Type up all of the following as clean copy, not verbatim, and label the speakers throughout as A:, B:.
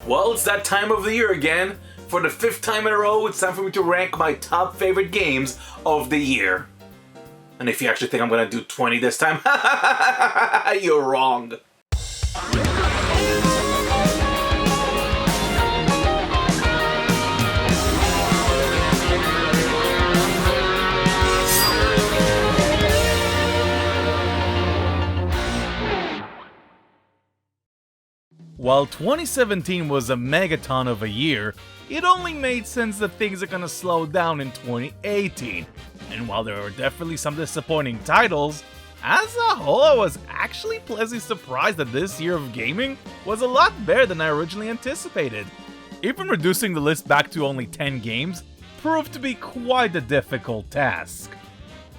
A: Well, it's that time of the year again. For the 5th time in a row, it's time for me to rank my top favorite games of the year. And if you actually think I'm gonna do 20 this time, you're wrong. While 2017 was a megaton of a year, it only made sense that things are gonna slow down in 2018. And while there were definitely some disappointing titles, as a whole I was actually pleasantly surprised that this year of gaming was a lot better than I originally anticipated. Even reducing the list back to only 10 games proved to be quite a difficult task.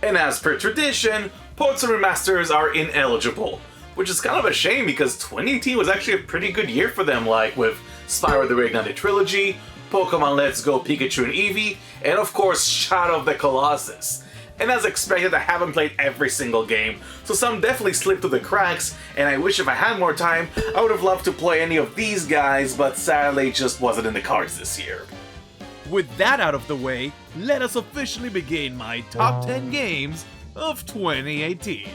A: And as per tradition, ports and remasters are ineligible. Which is kind of a shame because 2018 was actually a pretty good year for them, like with Spyro the Reignited Trilogy, Pokemon Let's Go Pikachu and Eevee, and of course Shadow of the Colossus. And as expected, I haven't played every single game, so some definitely slipped through the cracks, and I wish if I had more time, I would have loved to play any of these guys, but sadly it just wasn't in the cards this year. With that out of the way, let us officially begin my top 10 games of 2018.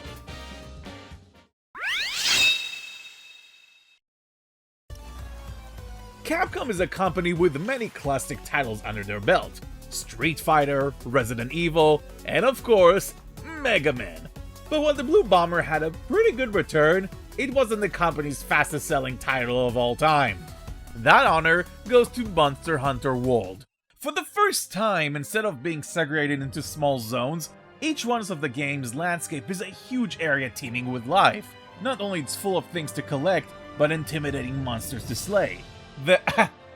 A: Capcom is a company with many classic titles under their belt. Street Fighter, Resident Evil, and of course, Mega Man. But while the Blue Bomber had a pretty good return, it wasn't the company's fastest selling title of all time. That honor goes to Monster Hunter World. For the first time, instead of being segregated into small zones, each one of the game's landscape is a huge area teeming with life. Not only it's full of things to collect, but intimidating monsters to slay. The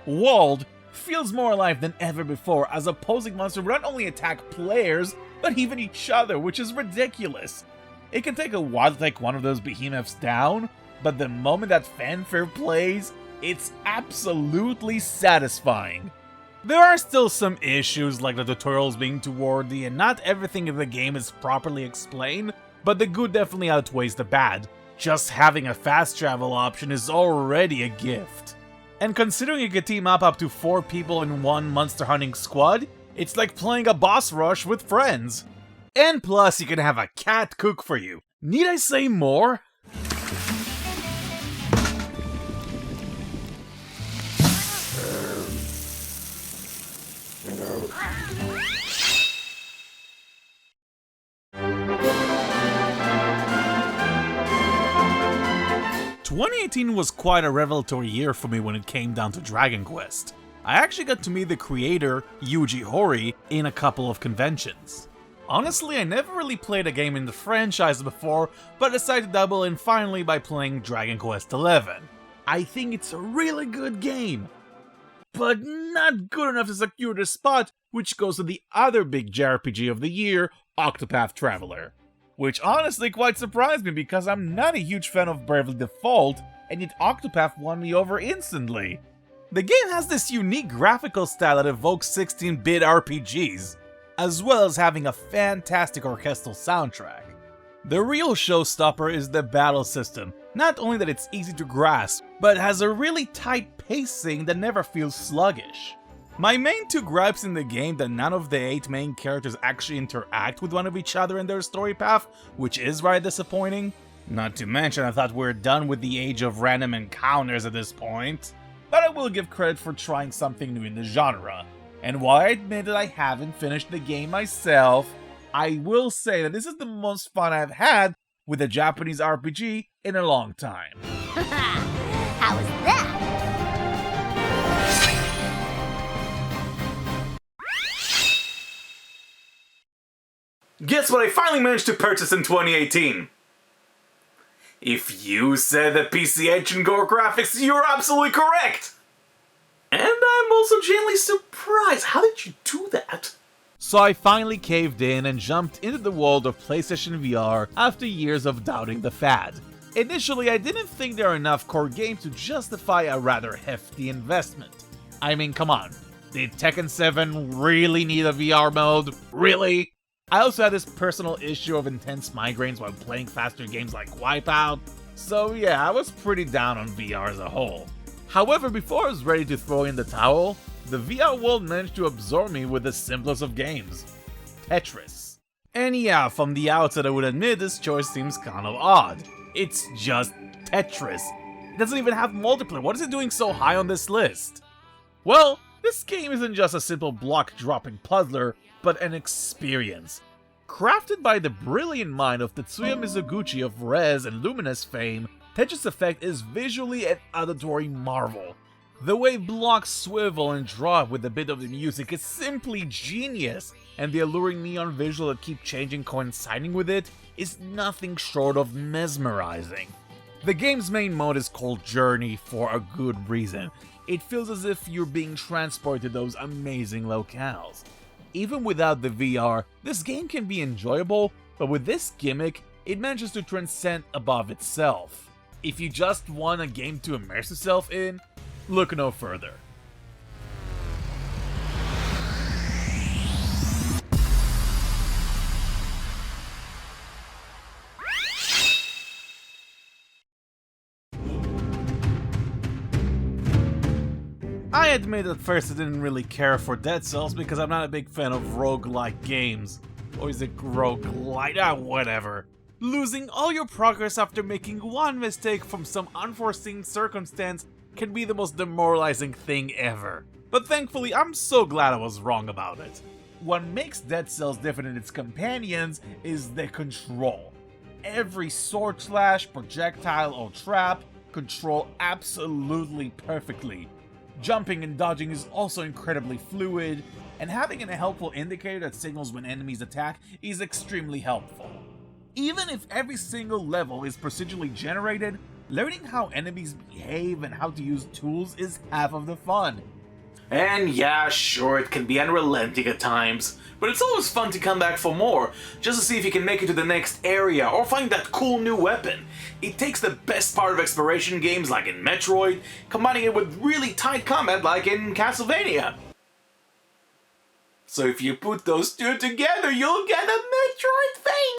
A: world feels more alive than ever before, as opposing monsters not only attack players, but even each other, which is ridiculous. It can take a while to take one of those behemoths down, but the moment that fanfare plays, it's absolutely satisfying. There are still some issues, like the tutorials being too wordy and not everything in the game is properly explained, but the good definitely outweighs the bad. Just having a fast travel option is already a gift. And considering you can team up to 4 people in one monster hunting squad, it's like playing a boss rush with friends. And plus, you can have a cat cook for you. Need I say more? "2018 was quite a revelatory year for me when it came down to Dragon Quest. I actually got to meet the creator, Yuji Horii, in a couple of conventions. Honestly, I never really played a game in the franchise before, but decided to double in finally by playing Dragon Quest XI. I think it's a really good game, but not good enough to secure the spot, which goes to the other big JRPG of the year, Octopath Traveler. Which honestly quite surprised me because I'm not a huge fan of Bravely Default, and yet Octopath won me over instantly. The game has this unique graphical style that evokes 16-bit RPGs, as well as having a fantastic orchestral soundtrack. The real showstopper is the battle system, not only that it's easy to grasp, but has a really tight pacing that never feels sluggish. My main 2 gripes in the game that none of the 8 main characters actually interact with one of each other in their story path, which is right disappointing. Not to mention I thought we're done with the age of random encounters at this point. But I will give credit for trying something new in the genre. And while I admit that I haven't finished the game myself, I will say that this is the most fun I've had with a Japanese RPG in a long time.
B: How was that?
A: Guess what I finally managed to purchase in 2018? If you said that PC Engine Gore graphics, you're absolutely correct! And I'm also genuinely surprised. How did you do that? So I finally caved in and jumped into the world of PlayStation VR after years of doubting the fad. Initially, I didn't think there are enough core games to justify a rather hefty investment. I mean, come on. Did Tekken 7 really need a VR mode? Really? I also had this personal issue of intense migraines while playing faster games like Wipeout, so yeah, I was pretty down on VR as a whole. However, before I was ready to throw in the towel, the VR world managed to absorb me with the simplest of games, Tetris. And yeah, from the outset I would admit this choice seems kind of odd. It's just Tetris. It doesn't even have multiplayer. What is it doing so high on this list? Well, this game isn't just a simple block-dropping puzzler, but an experience. Crafted by the brilliant mind of Tetsuya Mizuguchi of Rez and Luminous fame, Tetris Effect is visually an auditory marvel. The way blocks swivel and drop with a bit of the music is simply genius, and the alluring neon visual that keep changing coinciding with it is nothing short of mesmerizing. The game's main mode is called Journey for a good reason. It feels as if you're being transported to those amazing locales. Even without the VR, this game can be enjoyable, but with this gimmick, it manages to transcend above itself. If you just want a game to immerse yourself in, look no further. I admit at first I didn't really care for Dead Cells because I'm not a big fan of roguelike games. Or is it roguelite? Whatever. Losing all your progress after making one mistake from some unforeseen circumstance can be the most demoralizing thing ever. But thankfully, I'm so glad I was wrong about it. What makes Dead Cells different than its companions is the control. Every sword slash, projectile, or trap control absolutely perfectly. Jumping and dodging is also incredibly fluid, and having a helpful indicator that signals when enemies attack is extremely helpful. Even if every single level is procedurally generated, learning how enemies behave and how to use tools is half of the fun.
C: And yeah, sure, it can be unrelenting at times, but it's always fun to come back for more, just to see if you can make it to the next area or find that cool new weapon. It takes the best part of exploration games like in Metroid, combining it with really tight combat like in Castlevania. So if you put those two together, you'll get a Metroid thing!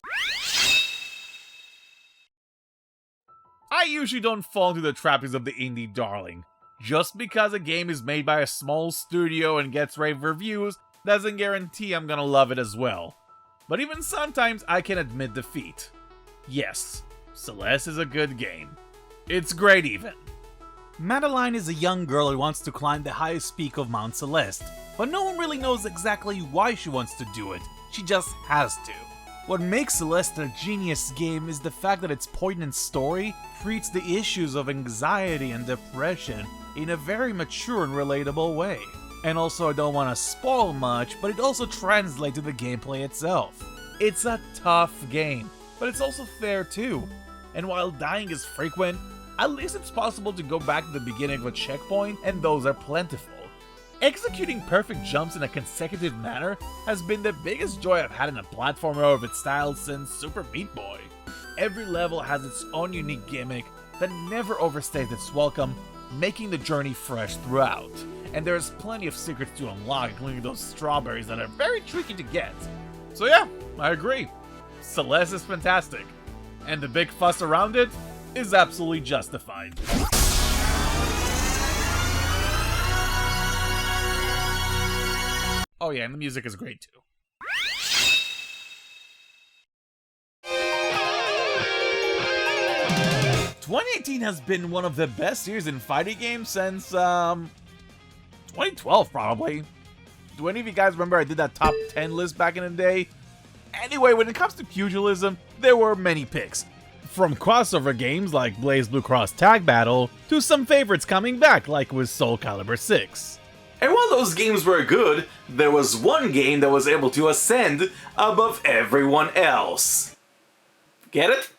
A: I usually don't fall into the trappings of the indie darling. Just because a game is made by a small studio and gets rave reviews doesn't guarantee I'm gonna love it as well. But even sometimes I can admit defeat. Yes, Celeste is a good game. It's great even. Madeline is a young girl who wants to climb the highest peak of Mount Celeste, but no one really knows exactly why she wants to do it, she just has to. What makes Celeste a genius game is the fact that its poignant story treats the issues of anxiety and depression in a very mature and relatable way. And also, I don't want to spoil much, but it also translates to the gameplay itself. It's a tough game, but it's also fair too. And while dying is frequent, at least it's possible to go back to the beginning of a checkpoint, and those are plentiful. Executing perfect jumps in a consecutive manner has been the biggest joy I've had in a platformer of its style since Super Meat Boy. Every level has its own unique gimmick that never overstays its welcome, making the journey fresh throughout. And there's plenty of secrets to unlock, including those strawberries that are very tricky to get. So yeah, I agree. Celeste is fantastic, and the big fuss around it is absolutely justified. Oh yeah, and the music is great too. "2018 has been one of the best years in fighting games since, 2012 probably. Do any of you guys remember I did that top 10 list back in the day? Anyway, when it comes to pugilism, there were many picks. From crossover games like BladeBlur Cross Tag Battle, to some favorites coming back like with Soul Calibur 6.
C: And while those games were good, there was one game that was able to ascend above everyone else. Get it?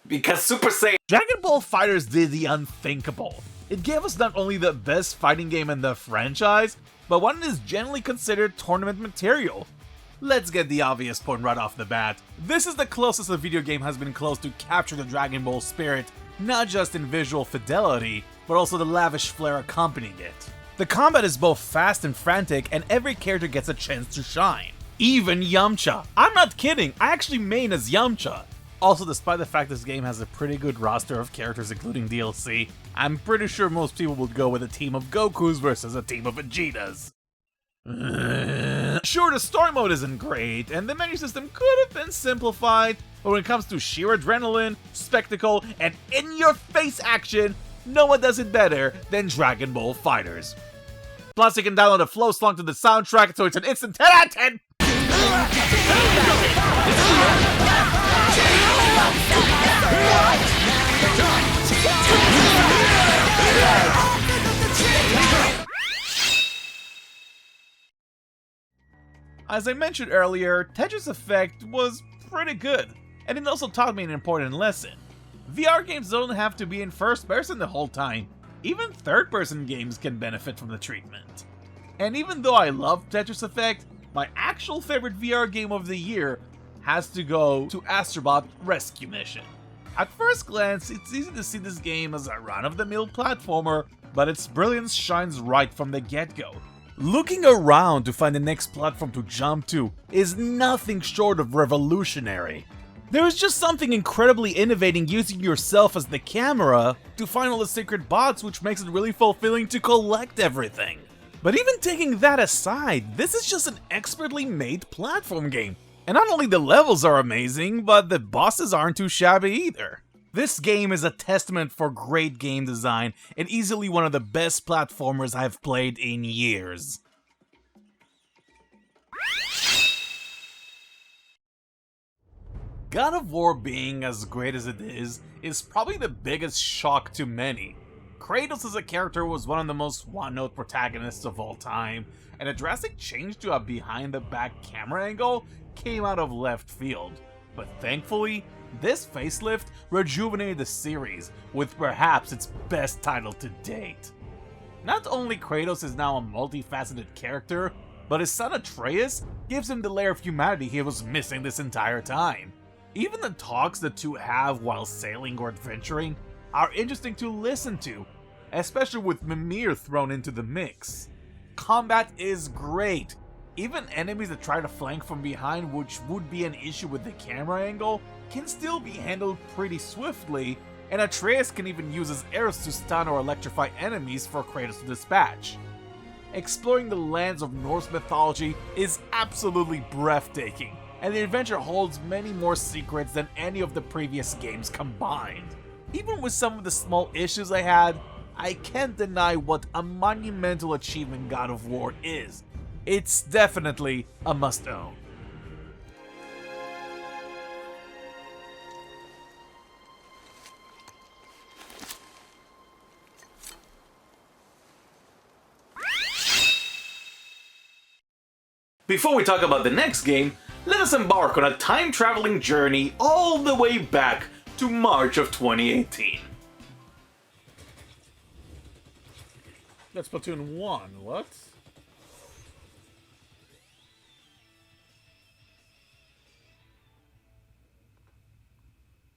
C: Because Super Saiyan
A: Dragon Ball FighterZ did the unthinkable. It gave us not only the best fighting game in the franchise, but one that is generally considered tournament material. Let's get the obvious point right off the bat. This is the closest a video game has been close to capture the Dragon Ball spirit, not just in visual fidelity, but also the lavish flair accompanying it. The combat is both fast and frantic, and every character gets a chance to shine. Even Yamcha. I'm not kidding, I actually main as Yamcha. Also, despite the fact this game has a pretty good roster of characters including DLC, I'm pretty sure most people would go with a team of Gokus versus a team of Vegetas. Sure, the story mode isn't great, and the menu system could have been simplified, but when it comes to sheer adrenaline, spectacle, and in-your-face action, no one does it better than Dragon Ball FighterZ. Plus, you can download a flow song to the soundtrack, so it's an instant 10 out of 10! As I mentioned earlier, Tetris Effect was pretty good, and it also taught me an important lesson. VR games don't have to be in first person the whole time. Even third person games can benefit from the treatment. And even though I love Tetris Effect, my actual favorite VR game of the year has to go to Astrabob Rescue Mission. At first glance, it's easy to see this game as a run-of-the-mill platformer, but its brilliance shines right from the get-go. Looking around to find the next platform to jump to is nothing short of revolutionary. There is just something incredibly innovating using yourself as the camera to find all the secret bots, which makes it really fulfilling to collect everything. But even taking that aside, this is just an expertly made platform game. And not only the levels are amazing, but the bosses aren't too shabby either. This game is a testament for great game design and easily one of the best platformers I've played in years. God of War being as great as it is probably the biggest shock to many. Kratos as a character was one of the most one-note protagonists of all time, and a drastic change to a behind-the-back camera angle came out of left field. But thankfully, this facelift rejuvenated the series with perhaps its best title to date. Not only Kratos is now a multifaceted character, but his son Atreus gives him the layer of humanity he was missing this entire time. Even the talks the two have while sailing or adventuring are interesting to listen to, especially with Mimir thrown into the mix. Combat is great. Even enemies that try to flank from behind, which would be an issue with the camera angle, can still be handled pretty swiftly, and Atreus can even use his arrows to stun or electrify enemies for Kratos to dispatch. Exploring the lands of Norse mythology is absolutely breathtaking, and the adventure holds many more secrets than any of the previous games combined. Even with some of the small issues I had, I can't deny what a monumental achievement God of War is. It's definitely a must-own.
C: Before we talk about the next game, let us embark on a time-traveling journey all the way back to March of 2018.
A: That's Splatoon 1, what?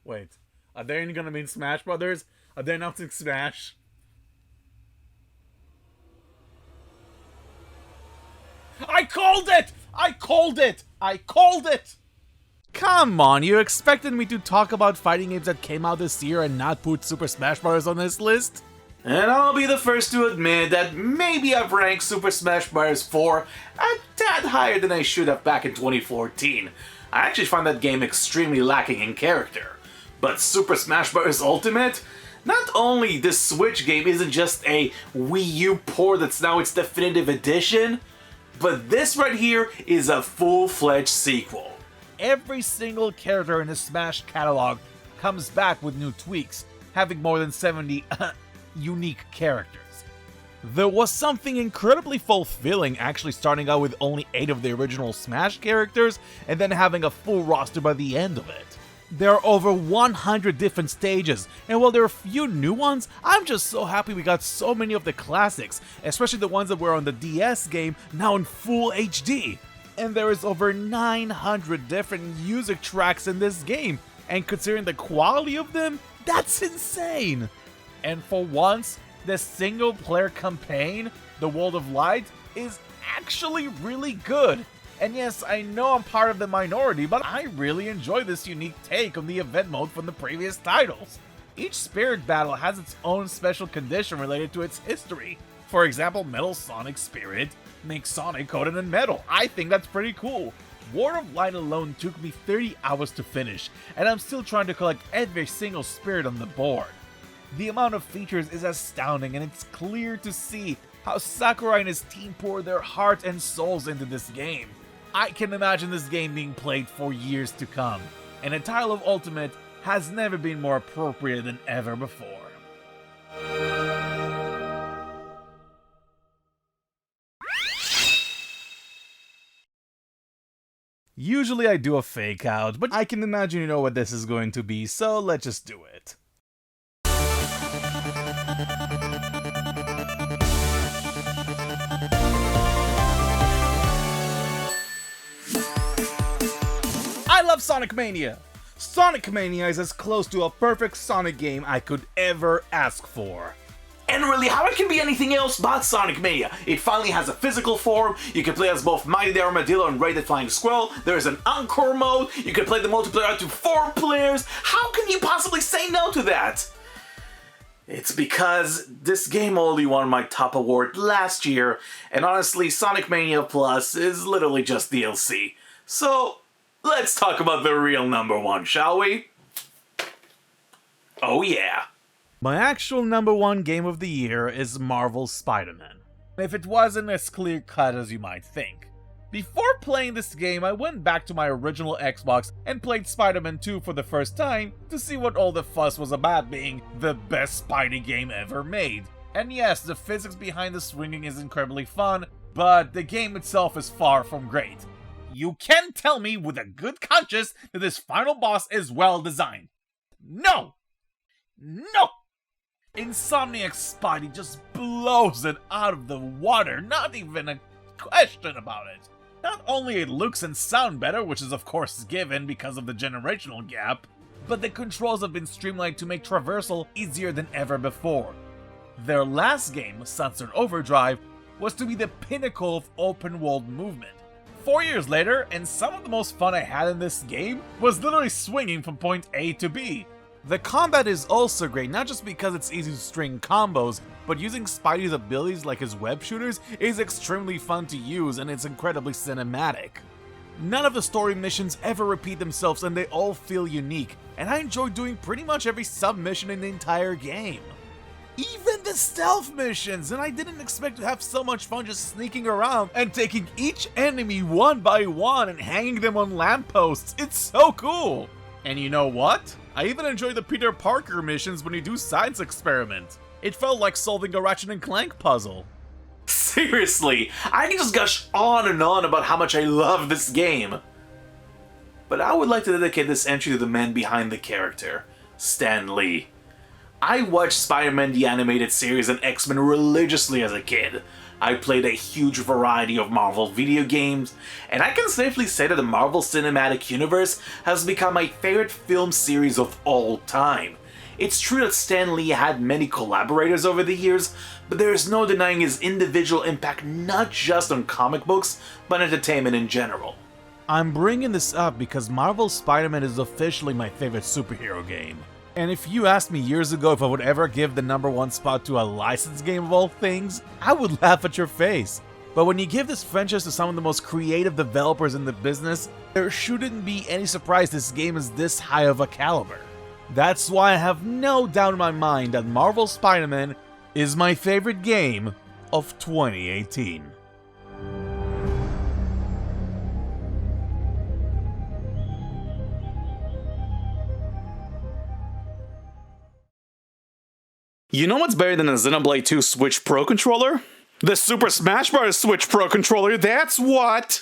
A: Wait, are they gonna be in Smash Brothers? Are they announcing Smash? I called it! I called it! I called it! Come on, you expected me to talk about fighting games that came out this year and not put Super Smash Bros. On this list?
C: And I'll be the first to admit that maybe I've ranked Super Smash Bros. 4 a tad higher than I should have back in 2014. I actually find that game extremely lacking in character. But Super Smash Bros. Ultimate? Not only this Switch game isn't just a Wii U port that's now its definitive edition, but this right here is a full-fledged sequel. Every single character in the Smash catalog comes back with new tweaks, having more than 70 unique characters. There was something incredibly fulfilling actually starting out with only 8 of the original Smash characters and then having a full roster by the end of it. There are over 100 different stages, and while there are a few new ones, I'm just so happy we got so many of the classics, especially the ones that were on the DS game, now in full HD. And there is over 900 different music tracks in this game, and considering the quality of them, that's insane! And for once, the single-player campaign, The World of Light, is actually really good.
A: And yes, I know I'm part of the minority, but I really enjoy this unique take on the event mode from the previous titles. Each spirit battle has its own special condition related to its history. For example, Metal Sonic Spirit makes Sonic coated in metal. I think that's pretty cool. War of Light alone took me 30 hours to finish, and I'm still trying to collect every single spirit on the board. The amount of features is astounding, and it's clear to see how Sakurai and his team pour their heart and souls into this game. I can imagine this game being played for years to come, and a title of Ultimate has never been more appropriate than ever before. Usually I do a fake out, but I can imagine you know what this is going to be, so let's just do it. I love Sonic Mania! Sonic Mania is as close to a perfect Sonic game I could ever ask for.
C: And really, how it can be anything else but Sonic Mania? It finally has a physical form, you can play as both Mighty the Armadillo and Ray the Flying Squirrel, there's an Encore mode, you can play the multiplayer up to 4 players. How can you possibly say no to that? It's because this game only won my top award last year, and honestly, Sonic Mania Plus is literally just DLC. So, let's talk about the real number one, shall we? Oh yeah.
A: My actual number one game of the year is Marvel's Spider-Man, if it wasn't as clear-cut as you might think. Before playing this game, I went back to my original Xbox and played Spider-Man 2 for the first time to see what all the fuss was about being the best Spidey game ever made. And yes, the physics behind the swinging is incredibly fun, but the game itself is far from great. You can tell me with a good conscience that this final boss is well designed. No! No! Insomniac Spidey just blows it out of the water, not even a question about it. Not only it looks and sound better, which is of course given because of the generational gap, but the controls have been streamlined to make traversal easier than ever before. Their last game, Sunset Overdrive, was to be the pinnacle of open world movement. 4 years later, and some of the most fun I had in this game was literally swinging from point A to B. The combat is also great, not just because it's easy to string combos, but using Spidey's abilities like his web shooters is extremely fun to use and it's incredibly cinematic. None of the story missions ever repeat themselves and they all feel unique, and I enjoy doing pretty much every sub-mission in the entire game. Even the stealth missions, and I didn't expect to have so much fun just sneaking around and taking each enemy one by one and hanging them on lampposts. It's so cool! And you know what? I even enjoy the Peter Parker missions when you do science experiment. It felt like solving a Ratchet & Clank puzzle.
C: Seriously, I can just gush on and on about how much I love this game. But I would like to dedicate this entry to the man behind the character, Stan Lee. I watched Spider-Man the Animated Series and X-Men religiously as a kid. I played a huge variety of Marvel video games, and I can safely say that the Marvel Cinematic Universe has become my favorite film series of all time. It's true that Stan Lee had many collaborators over the years, but there is no denying his individual impact not just on comic books, but entertainment in general.
A: I'm bringing this up because Marvel's Spider-Man is officially my favorite superhero game. And if you asked me years ago if I would ever give the number one spot to a licensed game of all things, I would laugh at your face. But when you give this franchise to some of the most creative developers in the business, there shouldn't be any surprise this game is this high of a caliber. That's why I have no doubt in my mind that Marvel's Spider-Man is my favorite game of 2018.
C: You know what's better than a Xenoblade 2 Switch Pro controller? The Super Smash Bros. Switch Pro controller, that's what!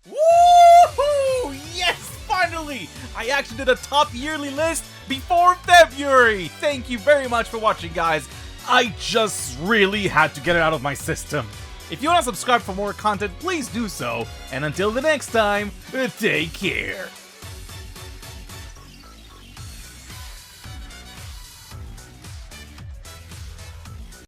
A: Woohoo! Yes, finally! I actually did a top yearly list before February! Thank you very much for watching, guys. I just really had to get it out of my system. If you want to subscribe for more content, please do so. And until the next time, take care.